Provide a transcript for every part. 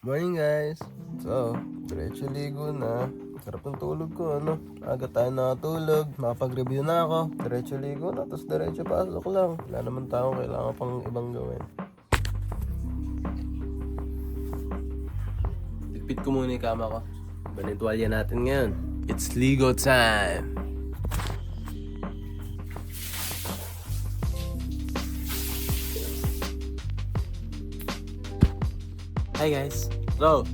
Morning guys! So, diretso ligo na. Sarap ng tulog ko, ano? Aga tayo nakatulog, makapag-review na ako. Diretso ligo na, tapos diretso pasok lang. Wala naman tao, kailangan pang ibang gawin. Ligpit ko muna yung kama ko. Banitualya natin ngayon. It's ligo time! Hi guys! So,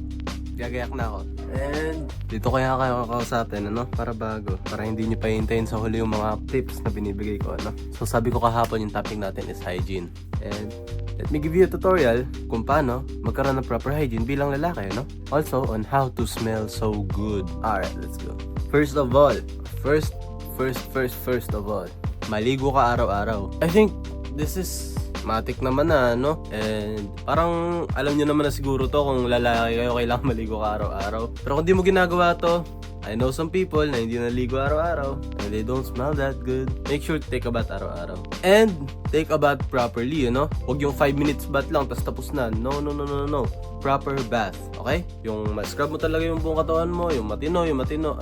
gagayak na ako. And dito kaya kayo kakausapin, ano? Para bago. Para hindi nyo pa hintayin sa huli yung mga tips na binibigay ko, ano? So sabi ko kahapon yung topic natin is hygiene. And let me give you a tutorial kung paano magkaroon ng proper hygiene bilang lalaki, no? Also on how to smell so good. Alright, let's go. First of all, first of all, maligo ka araw-araw. I think this is matik naman na, no? And parang alam nyo naman na siguro to kung lalaki kayo, kailangan maligo ka araw-araw. Pero kung di mo ginagawa to, I know some people na hindi naligo araw-araw and they don't smell that good. Make sure to take a bath araw-araw. And take a bath properly, you know? Huwag yung 5 minutes bath lang, tapos na. No. Proper bath, okay? Yung ma-scrub mo talaga yung buong katawan mo, yung matino,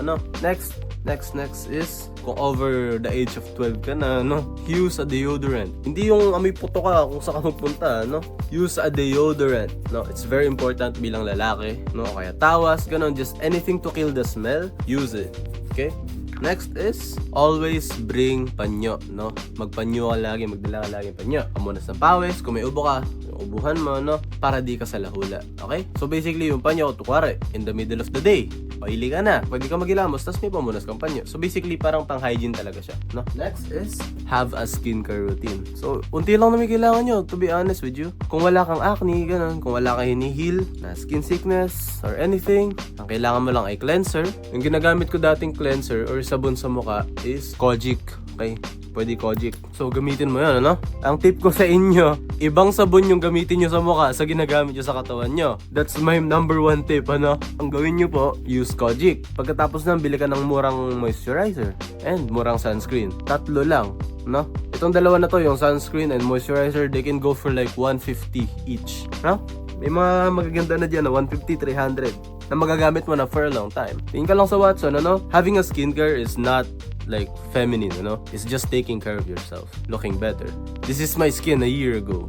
ano? Next is kung over the age of 12 ka na, no? Use a deodorant. Hindi yung amoy puto ka kung saan ka magpunta, no? Use a deodorant, no? It's very important bilang lalaki, no? Kaya tawas, ganun, just anything to kill the smell, use it. Okay? Next is always bring panyo, no? Magpanyo ka lagi, magdala ka lagi panyo. Pamunas ng pawis, kung may ubo ka, yung ubuhan mo, no? Para di ka sa lahula. Okay? So basically, yung panyo, tukwari, in the middle of the day, paili ka na, pwede ka magilamos, tapos may pamunas kang panyo. So basically, parang pang-hygiene talaga siya, no? Next is have a skincare routine. So, unti lang na may kailangan nyo, to be honest with you. Kung wala kang acne, ganun, kung wala kang hinihil, na skin sickness, or anything, ang kailangan mo lang ay cleanser. Yung ginagamit ko dating cleanser or sabon sa mukha is Kojic. Okay? Pwede Kojic. So, gamitin mo yan, ano? Ang tip ko sa inyo, ibang sabon yung gamitin nyo sa mukha sa ginagamit nyo sa katawan nyo. That's my number one tip, ano? Ang gawin nyo po, use Kojic. Pagkatapos nang bili ka ng murang moisturizer and murang sunscreen. Tatlo lang, no? Itong dalawa na to, yung sunscreen and moisturizer, they can go for like 150 each, no? May mga magaganda na dyan na 150, 300 na magagamit mo na for a long time. Tingin ka lang sa Watson, ano? Having a skincare is not like feminine, you know? It's just taking care of yourself, looking better. This is my skin a year ago.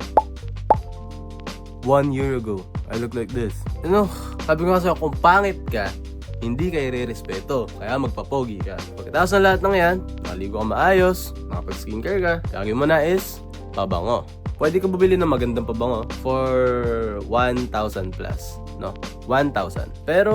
1 year ago, I look like this. You know, sabi ko nga sa'yo, kung pangit ka, hindi ka i-respeto, kaya magpapogi ka. Pagkatapos ng lahat ng yan, maligo ka maayos, makapag-skincare ka, gagawin mo na is pabango. Pwede ka bumili ng magandang pabango for 1,000 plus, no? 1,000. Pero,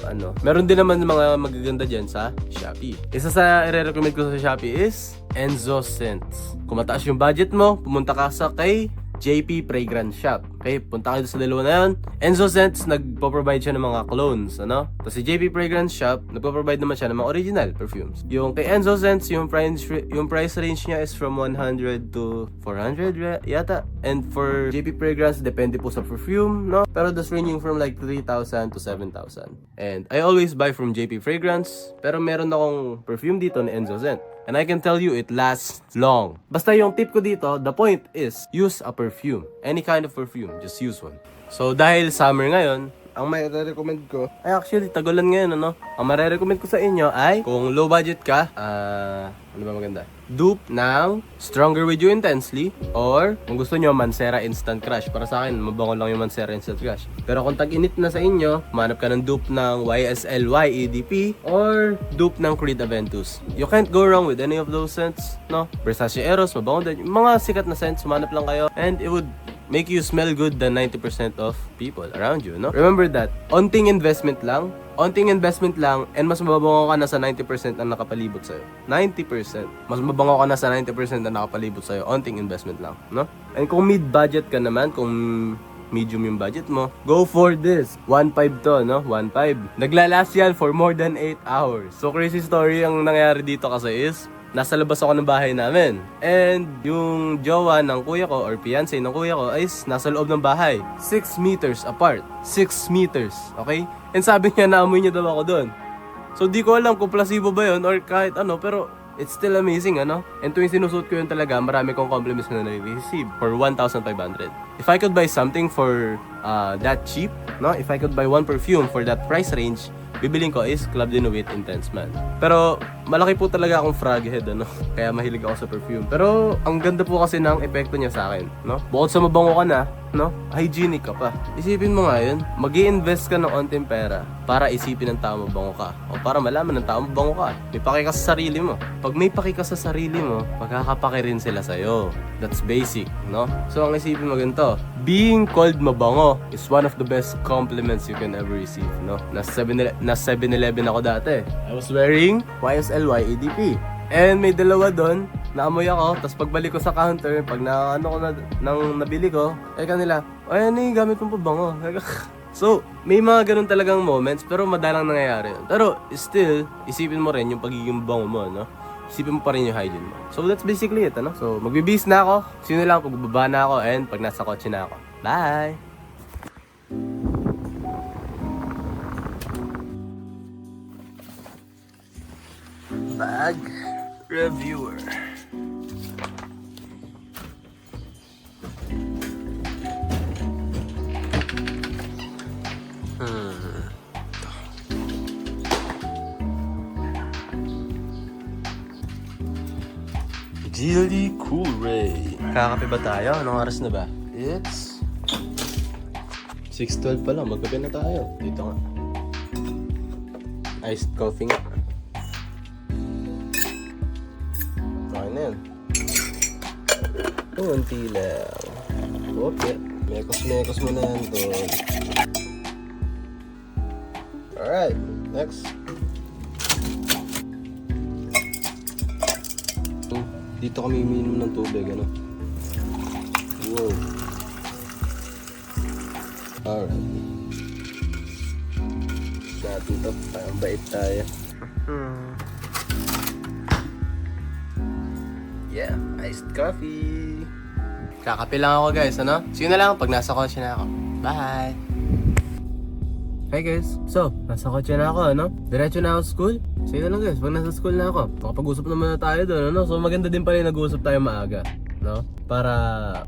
ano, meron din naman mga magaganda dyan sa Shopee. Isa sa i-recommend ko sa Shopee is Enzo Scents. Kung mataas yung budget mo, pumunta ka sa kay JP Fragrance Shop. Okay, punta kayo sa dalawa na yun. Enzo Scents, nagpo-provide siya ng mga clones, ano? Tapos si JP Fragrance Shop, nagpo-provide naman siya ng mga original perfumes. Yung kay Enzo Scents, yung price range niya is from 100 to 400 yata. And for JP Fragrance, depende po sa perfume, no? Pero that's ranging from like 3,000 to 7,000. And I always buy from JP Fragrance, pero meron akong perfume dito na Enzo Scents. And I can tell you, it lasts long. Basta yung tip ko dito, the point is, use a perfume. Any kind of perfume, just use one. So, dahil summer ngayon, ang may recommend ko, ay actually, tagulan ngayon, ano? Ang marirecommend ko sa inyo ay, kung low budget ka, ano ba maganda? Dupe ng Stronger With You Intensely, or kung gusto nyo, Mancera Instant Crush. Para sa akin, mabango lang yung Mancera Instant Crush. Pero kung tag-init na sa inyo, manap ka ng dupe ng YSL EDP, or dupe ng Creed Aventus. You can't go wrong with any of those scents, no? Versace Eros, mabango din. Yung mga sikat na scents, manap lang kayo, and it would make you smell good than 90% of people around you, no? Remember that, onting investment lang, and mas mababango ka na sa 90% ang nakapalibot sa'yo. 90%. Mas mababango ka na sa 90% ang nakapalibot sa'yo. Onting investment lang, no? And kung mid-budget ka naman, kung medium yung budget mo, go for this. 1.5 to, no? 1.5. Naglalast yan for more than 8 hours. So, crazy story ang nangyari dito kasi is, nasa labas ako ng bahay namin. And yung jowa ng kuya ko or fiancé ng kuya ko is nasa loob ng bahay. 6 meters apart. 6 meters. Okay? And sabi niya, naamoy niya daw ako doon. So di ko alam kung placebo ba yun or kahit ano. Pero it's still amazing, ano? And tuwing sinusuot ko yun talaga, marami kong compliments na nare-receive for 1,500. If I could buy something for that cheap, no? If I could buy one perfume for that price range, bibiling ko is Club de Nuit Intense Man. Pero malaki po talaga akong frog head, ano? Kaya mahilig ako sa perfume. Pero ang ganda po kasi ng epekto niya sa akin, no? Bukod sa mabango ka na, no? Hygienic ka pa. Isipin mo nga yun, mag-i-invest ka ng onting pera para isipin ng tao mabango ka. O para malaman ng tao mabango ka. May paki ka sa sarili mo. Pag may paki ka sa sarili mo, magkakapaki rin sila sa'yo. That's basic, no? So ang isipin mo ganito, being called mabango is one of the best compliments you can ever receive, no? Nasa 7-Eleven ako dati. I was wearing YSL EDP. And may dalawa doon, naamoy ako, tapos pagbalik ko sa counter, pag naano ko na, nang nabili ko, kanila, ay ano yung gamit mong pabango? So, may mga ganun talagang moments, pero madalang nangyayari yun. Pero still, isipin mo rin yung pagiging bango mo, no? Isipin mo pa rin yung hygiene mo. So that's basically it, ano? So, magbibihis na ako, sino lang, pagbaba na ako, and pag nasa kotse na ako. Bye! Bag reviewer. Jelly Cool Ray. Kakape ba tayo? Anong oras na ba? It's 6:12 pa lang. Magkape na tayo. Dito nga. Iced coffee nga. Okay na yun. Kunti lang. Okay. Mekos mo na yan doon. Alright. Next. Dito kami umiinom ng tubig, ano? Wow. Alright. Natin to. Parang bait tayo. Yeah, iced coffee. Kakape lang ako guys, ano? See you na lang pag nasa kotse na ako. Bye! Hi guys! So, nasa kotse na ako, ano? Diretso na ako sa school. See you na lang guys, pag nasa school na ako. Makapag-usap naman na tayo doon, ano? So maganda din pala yung nag-uusap tayo maaga, no? Para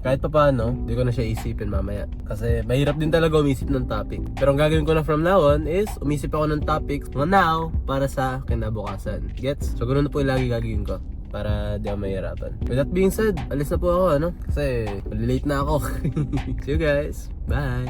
kahit pa paano, di ko na siya isipin mamaya. Kasi mahirap din talaga umisip ng topic. Pero ang gagawin ko na from now on is umisip ako ng topics mga now para sa kinabukasan. Gets? So ganoon na po yung lagi gagawin ko para di ako mahirapan. With that being said, alis na po ako, ano? Kasi late na ako. See you guys. Bye!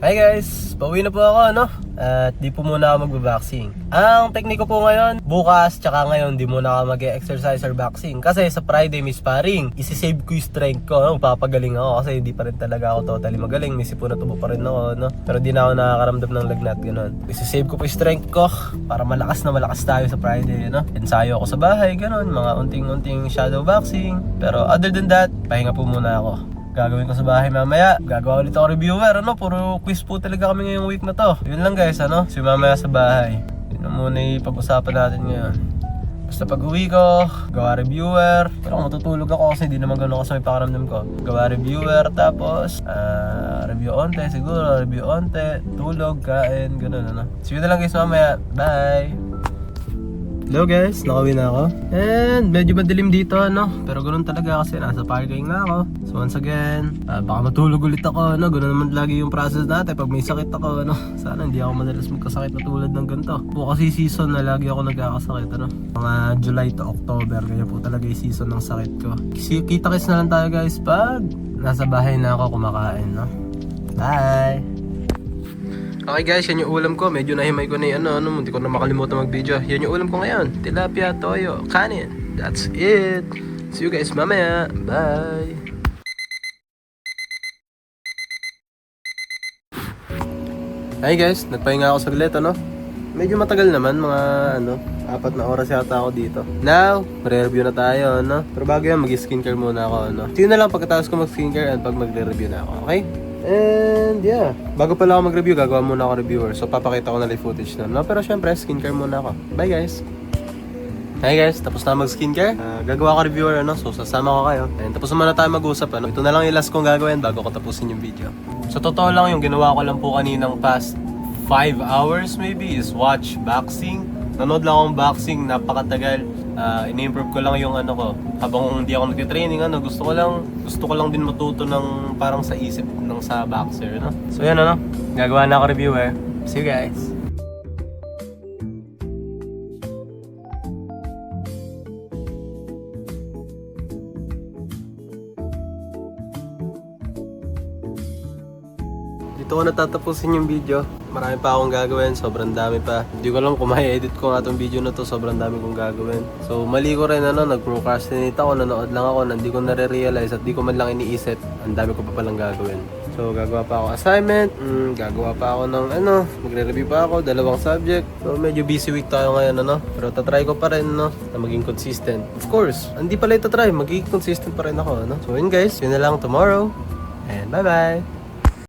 Hi guys! Pauwi na po ako, no? At di po muna ako magbaboxing. Ang tekniko po ngayon, bukas tsaka ngayon di muna ako mag-exercise or boxing. Kasi sa Friday may sparring. Isi-save ko yung strength ko, no? Papagaling ako kasi hindi pa rin talaga ako totally magaling. May sipon na tubo pa rin ako, no? Pero di na ako nakakaramdam ng lagnat, gano'n. Isi-save ko po yung strength ko para malakas na malakas tayo sa Friday, no? Ensayo ako sa bahay, gano'n. Mga unting-unting shadow boxing. Pero other than that, pahinga po muna ako. Gagawin ko sa bahay mamaya. Gagawa ulit ako reviewer, ano? Puro quiz po talaga kami ngayong week na to. Yun lang guys, ano? Si mamaya sa bahay. Yun na muna yung pag-usapan natin ngayon. Basta pag uwi ko, gawa reviewer. Pero kung matutulog ako kasi di naman gano'n kasi may pakaramdam ko. Gawa reviewer, tapos review onte siguro. Review onte, tulog, kain, gano'n, ano? See you na lang guys mamaya. Bye! Hello guys, nakauwi na ako. And medyo madilim dito, no? Pero ganoon talaga kasi nasa parking na ako. So once again, baka matulog ulit ako, no? Ganoon naman lagi yung process natin pag may sakit ako, no? Sana hindi ako madalas magkasakit na tulad ng ganito. Po kasi season na lagi ako nagkakasakit, ano? Mga July to October, ganyan po talaga yung season ng sakit ko. Kita-kits na lang tayo guys pag nasa bahay na ako kumakain, no? Bye! Okay guys, yan yung ulam ko. Medyo nahimay ko na yung hindi ko na makalimutan mag-video. Yan yung ulam ko ngayon. Tilapia, toyo, kanin. That's it. See you guys mamaya. Bye. Hi guys, nagpahinga ako saglit, ano? Medyo matagal naman, mga 4 na oras yata ako dito. Now, re-review na tayo, ano? Pero bago yan, mag-skincare muna ako, ano? See you na lang pagkatapos ko mag-skincare and pag magre-review na ako, okay? And yeah, bago pala ako mag-review, gagawa muna ako reviewer. So papakita ko na live footage na, no? Pero syempre, skincare muna ako. Bye guys! Hey guys, tapos na mag-skincare. Gagawa ko reviewer, ano? So, sasama ko kayo. And tapos naman na tayo mag-usap, ano? Ito na lang yung last kong gagawin bago ko tapusin yung video. Sa totoo lang, yung ginawa ko lang po kaninang past 5 hours maybe is watch boxing. Nanood lang akong boxing, napakatagal. Ini-improve ko lang yung ano ko. Habang hindi ako nagtitraining, ano, gusto ko lang din matuto ng parang sa isip ng sa boxer, no? So yan, ano? Gagawa na ako reviewer. See you guys! Dito ko natatapusin yung video. Marami pa akong gagawin, sobrang dami pa. Hindi ko lang kung ma-edit ko nga itong video na to, sobrang dami kong gagawin. So mali ko rin, ano, nag-procrastinate ako, nanood lang ako, hindi ko nare-realize at di ko man lang iniisip. Ang dami ko pa palang gagawin. So gagawa pa ako assignment, gagawa pa ako ng ano, magre-review pa ako, 2 subject. So medyo busy week tayo ngayon, ano. Pero tatry ko pa rin, no, na maging consistent. Of course, hindi pala itatry, magiging consistent pa rin ako, ano. So yun guys, yun na lang tomorrow. And bye-bye!